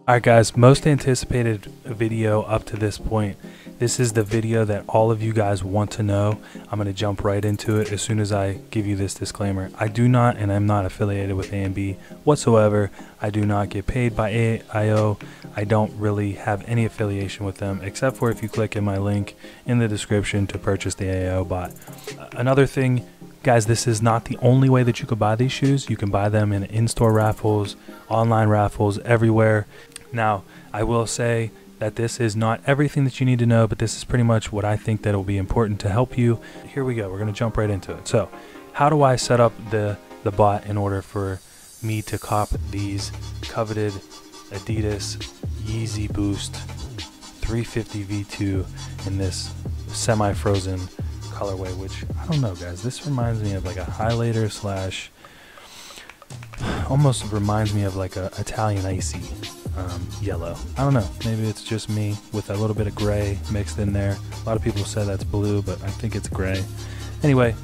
Alright guys, most anticipated video up to this point. This is the video that all of you guys want to know. I'm going to jump right into it as soon as I give you this disclaimer. I do not, and I'm not affiliated with A&B whatsoever. I do not get paid by AIO. I don't really have any affiliation with them, except for if you click in my link in the description to purchase the AIO bot. Another thing, guys, this is not the only way that you could buy these shoes. You can buy them in in-store raffles, online raffles, everywhere. Now, I will say that this is not everything that you need to know, but this is pretty much what I think that will be important to help you. Here we go. We're going to jump right into it. So, how do I set up the bot in order for me to cop these coveted Adidas Yeezy Boost 350 V2 in this semi-frozen colorway, which I don't know, guys. This reminds me of like a highlighter slash, almost reminds me of like a Italian icy yellow. I don't know, maybe it's just me with a little bit of gray mixed in there. A lot of people say that's blue, but I think it's gray. Anyway,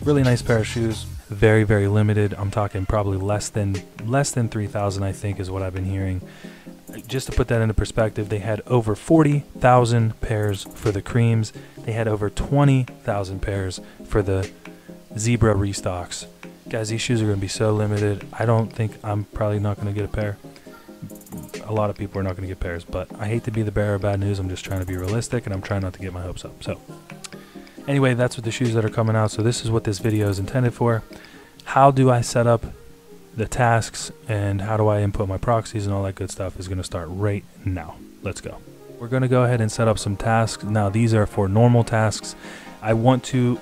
really nice pair of shoes. Very, very limited. I'm talking probably less than 3,000, I think, is what I've been hearing. Just to put that into perspective, they had over 40,000 pairs for the creams. They had over 20,000 pairs for the Zebra restocks. Guys, these shoes are going to be so limited. I don't think I'm probably not going to get a pair. A lot of people are not going to get pairs, but I hate to be the bearer of bad news. I'm just trying to be realistic, and I'm trying not to get my hopes up. So anyway, that's what the shoes that are coming out. So this is what this video is intended for. How do I set up the tasks, and how do I input my proxies and all that good stuff is going to start right now. Let's go. We're going to go ahead and set up some tasks. Now, these are for normal tasks. I want to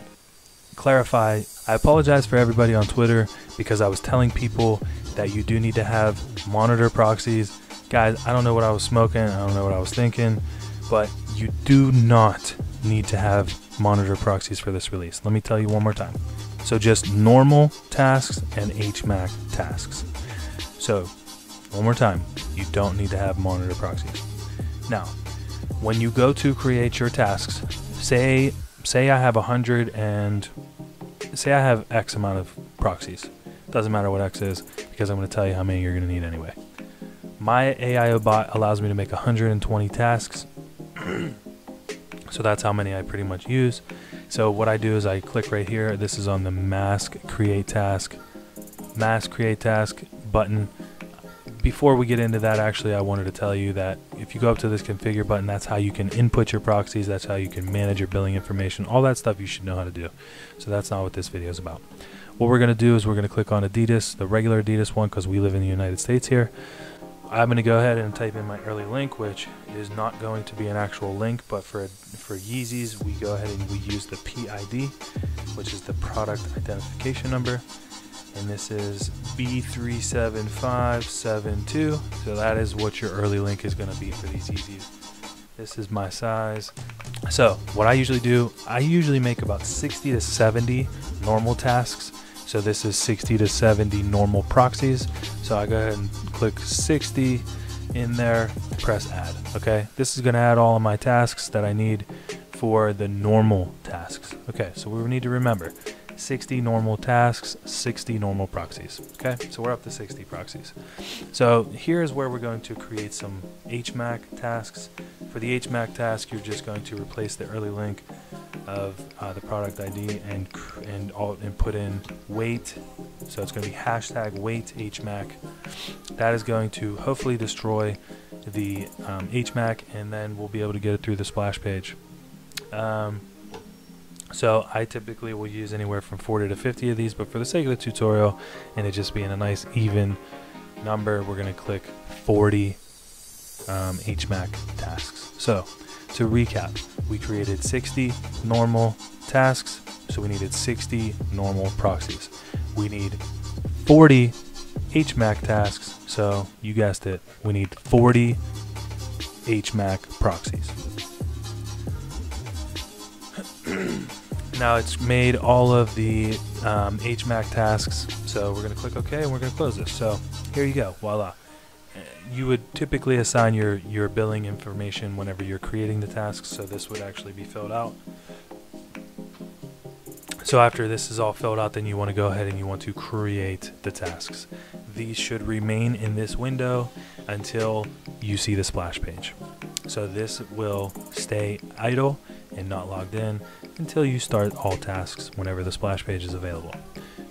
clarify, I apologize for everybody on Twitter because I was telling people that you do need to have monitor proxies. Guys, I don't know what I was smoking, I don't know what I was thinking, but you do not need to have monitor proxies for this release. Let me tell you one more time. So just normal tasks and HMAC tasks. So one more time, you don't need to have monitor proxies. Now, when you go to create your tasks, say I have 100 and say I have X amount of proxies. Doesn't matter what X is, because I'm going to tell you how many you're going to need anyway. My AIO bot allows me to make 120 tasks. So that's how many I pretty much use. So what I do is I click right here. This is on the mask create task button. Before we get into that, actually, I wanted to tell you that if you go up to this configure button, that's how you can input your proxies. That's how you can manage your billing information. All that stuff you should know how to do. So that's not what this video is about. What we're going to do is we're going to click on Adidas, the regular Adidas one, because we live in the United States here. I'm going to go ahead and type in my early link, which is not going to be an actual link, but for Yeezys, we go ahead and we use the PID, which is the product identification number. And this is B37572. So that is what your early link is going to be for these Yeezys. This is my size. So what I usually do, I usually make about 60 to 70 normal tasks. So this is 60 to 70 normal proxies. So I go ahead and click 60 in there, press add. Okay, this is going to add all of my tasks that I need for the normal tasks. Okay, so we need to remember 60 normal tasks, 60 normal proxies. Okay, so we're up to 60 proxies. So here's where we're going to create some HMAC tasks. For the HMAC task, you're just going to replace the early link of the product ID and put in weight. So it's going to be hashtag weight HMAC. That is going to hopefully destroy the HMAC, and then we'll be able to get it through the splash page. So I typically will use anywhere from 40 to 50 of these, but for the sake of the tutorial and it just being a nice even number, we're going to click 40 HMAC tasks. So to recap, we created 60 normal tasks, so we needed 60 normal proxies. We need 40 HMAC tasks, so you guessed it, we need 40 HMAC proxies. Now it's made all of the HMAC tasks, so we're going to click OK and we're going to close this. So here you go, voila. You would typically assign your billing information whenever you're creating the tasks, so this would actually be filled out. So after this is all filled out, then you want to go ahead and you want to create the tasks. These should remain in this window until you see the splash page. So this will stay idle and not logged in until you start all tasks whenever the splash page is available.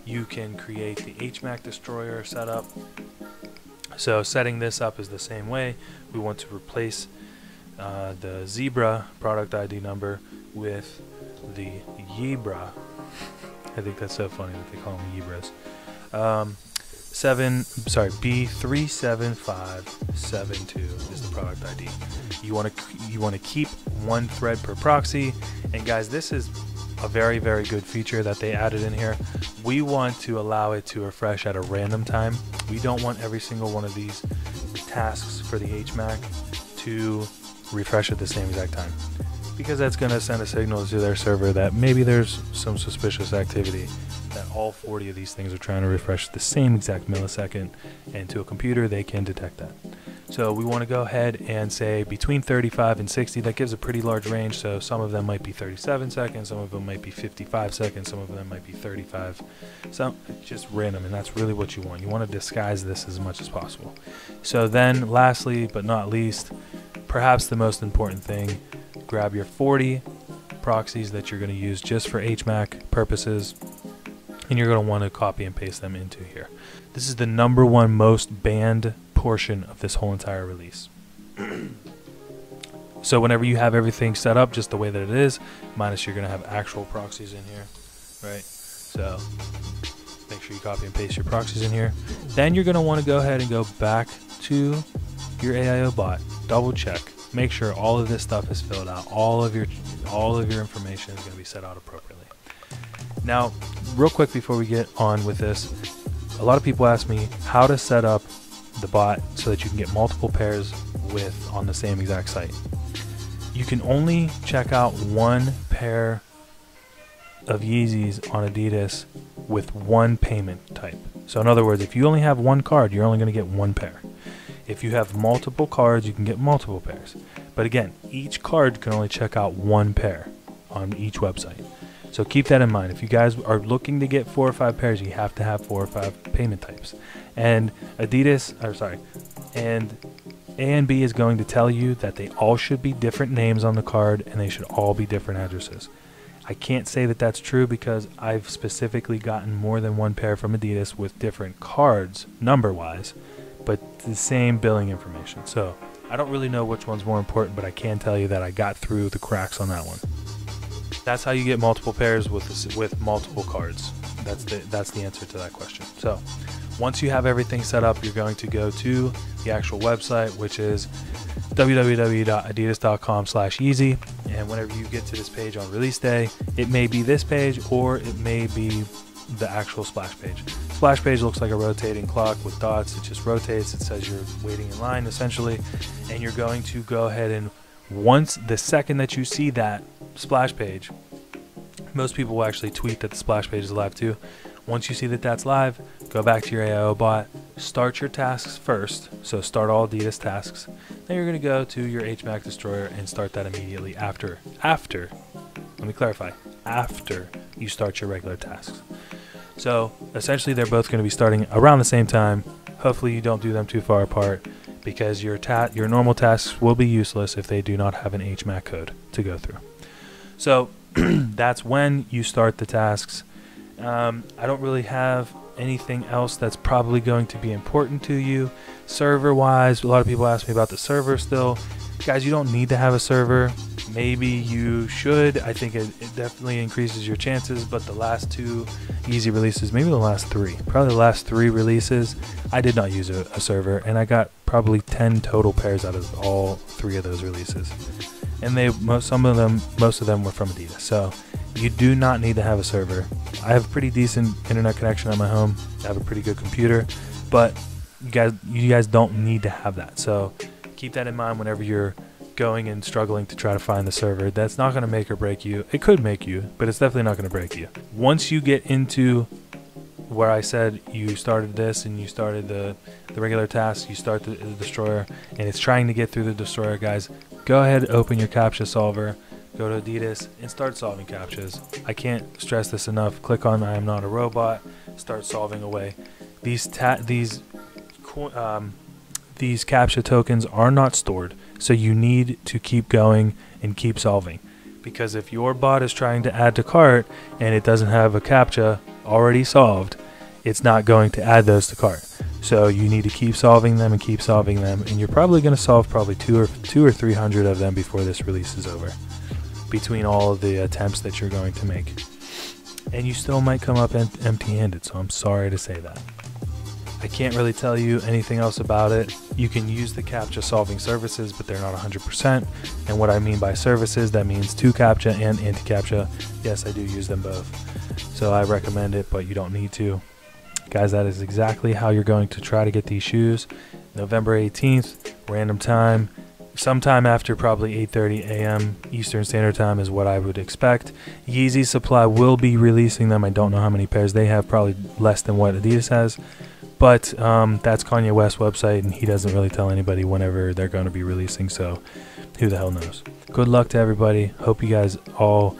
You can create the HMAC destroyer setup. So setting this up is the same way. We want to replace the Zebra product ID number with the Yebra. I think that's so funny that they call them Yebras. B37572 is the product ID. You want to keep one thread per proxy, and guys, this is a very, very good feature that they added in here. We want to allow it to refresh at a random time. We don't want every single one of these tasks for the HMAC to refresh at the same exact time, because that's going to send a signal to their server that maybe there's some suspicious activity, that all 40 of these things are trying to refresh the same exact millisecond, and to a computer they can detect that. So we want to go ahead and say between 35 and 60. That gives a pretty large range, so some of them might be 37 seconds, some of them might be 55 seconds, some of them might be 35, so just random, and that's really what you want. You want to disguise this as much as possible. So then lastly but not least, perhaps the most important thing, grab your 40 proxies that you're going to use just for HMAC purposes, and you're going to want to copy and paste them into here. This is the #1 most banned portion of this whole entire release. So whenever you have everything set up just the way that it is, minus you're going to have actual proxies in here, right? So make sure you copy and paste your proxies in here. Then you're going to want to go ahead and go back to your AIO bot, double check, make sure all of this stuff is filled out, all of your information is going to be set out appropriately. Now, real quick before we get on with this, a lot of people ask me how to set up the bot so that you can get multiple pairs on the same exact site. You can only check out one pair of Yeezys on Adidas with one payment type. So in other words, if you only have one card, you're only going to get one pair. If you have multiple cards, you can get multiple pairs. But again, each card can only check out one pair on each website. So keep that in mind. If you guys are looking to get 4 or 5 pairs, you have to have 4 or 5 payment types. And and A&B is going to tell you that they all should be different names on the card, and they should all be different addresses. I can't say that that's true because I've specifically gotten more than one pair from Adidas with different cards, number-wise, but the same billing information. So I don't really know which one's more important, but I can tell you that I got through the cracks on that one. That's how you get multiple pairs with multiple cards. That's the answer to that question. So once you have everything set up, you're going to go to the actual website, which is www.adidas.com/Yeezy. And whenever you get to this page on release day, it may be this page or it may be the actual splash page. Splash page looks like a rotating clock with dots. It just rotates. It says you're waiting in line essentially, and you're going to go ahead and the second that you see that splash page, most people will actually tweet that the splash page is live too. Once you see that that's live, go back to your AIO bot, start your tasks first. So start all Adidas tasks. Then you're going to go to your HMAC destroyer and start that immediately after, let me clarify, after you start your regular tasks. So essentially they're both going to be starting around the same time. Hopefully you don't do them too far apart, because your normal tasks will be useless if they do not have an HMAC code to go through. So that's when you start the tasks. I don't really have anything else that's probably going to be important to you. Server-wise, a lot of people ask me about the server still. Guys, you don't need to have a server. Maybe you should. I think it definitely increases your chances, but the last 2 Yeezy releases, maybe the last 3, probably the last 3 releases, I did not use a server, and I got probably 10 total pairs out of all 3 of those releases. And most of them were from Adidas. So you do not need to have a server. I have a pretty decent internet connection at my home. I have a pretty good computer, but you guys don't need to have that. So keep that in mind whenever you're going and struggling to try to find the server. That's not going to make or break you. It could make you, but it's definitely not going to break you. Once you get into where I said you started this and you started the regular task, you start the destroyer, and it's trying to get through the destroyer, guys, go ahead, open your CAPTCHA solver, go to Adidas, and start solving CAPTCHAs. I can't stress this enough. Click on I am not a robot, start solving away. These these CAPTCHA tokens are not stored, so you need to keep going and keep solving. Because if your bot is trying to add to cart and it doesn't have a CAPTCHA already solved, it's not going to add those to cart. So you need to keep solving them and keep solving them, and you're probably going to solve probably 200 or 300 of them before this release is over, between all of the attempts that you're going to make. And you still might come up empty-handed, so I'm sorry to say that. I can't really tell you anything else about it. You can use the CAPTCHA solving services, but they're not 100%. And what I mean by services, that means 2CAPTCHA and anti-CAPTCHA. Yes, I do use them both. So I recommend it, but you don't need to. Guys, that is exactly how you're going to try to get these shoes. November 18th, random time. Sometime after probably 8:30 a.m. Eastern Standard Time is what I would expect. Yeezy Supply will be releasing them. I don't know how many pairs they have, probably less than what Adidas has. But that's Kanye West's website, and he doesn't really tell anybody whenever they're going to be releasing, so who the hell knows. Good luck to everybody. Hope you guys all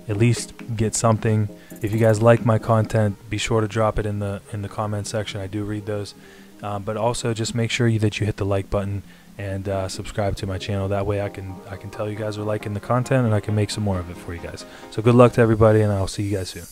at least get something. If you guys like my content, be sure to drop it in the comment section. I do read those. But also just make sure that you hit the like button and subscribe to my channel. That way I can tell you guys are liking the content, and I can make some more of it for you guys. So good luck to everybody, and I'll see you guys soon.